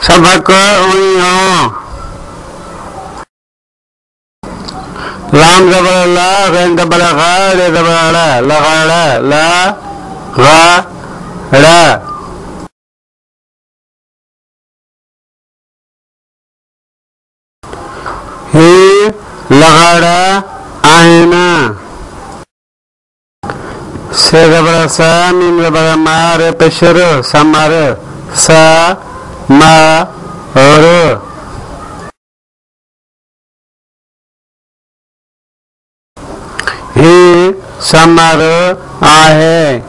सबक उइयों लाम जबर ला गैन जबर गा रे जबर ला लगाड़ा ला गा ड़ा ही लगाड़ा आहिना से जबर सा मीम जबर मार पेशर समार सा मा और ही समर आहे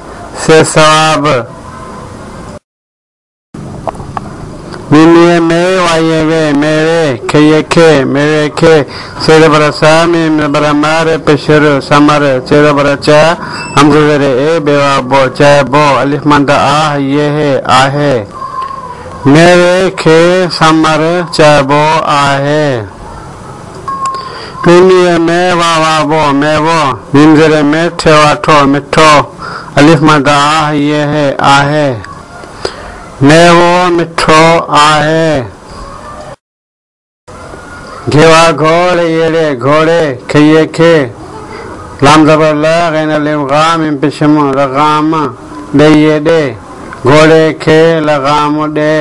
से सवाब मिमिये में वाये वे मेरे खे मेरे खे से बरसा में बरमार पेशर समर से बरचा हम गुजरे ए बेवा बो चाहे बो अलिफ मंदा आ ये है आहे मेरे खे समर चाहे बो आहे मिमिये में वा बो मैं वो मिमजरे में ठेवा ठो मिठो अलिफ मंदा आ ये है आहे मैं वो मिठो आहे घेवा घोड़े येड़े घोड़े खये खे लाम जबर ला गैन अलिफ गाम इम्पिशम लगाम दे ये दे घोड़े खे लगाम दे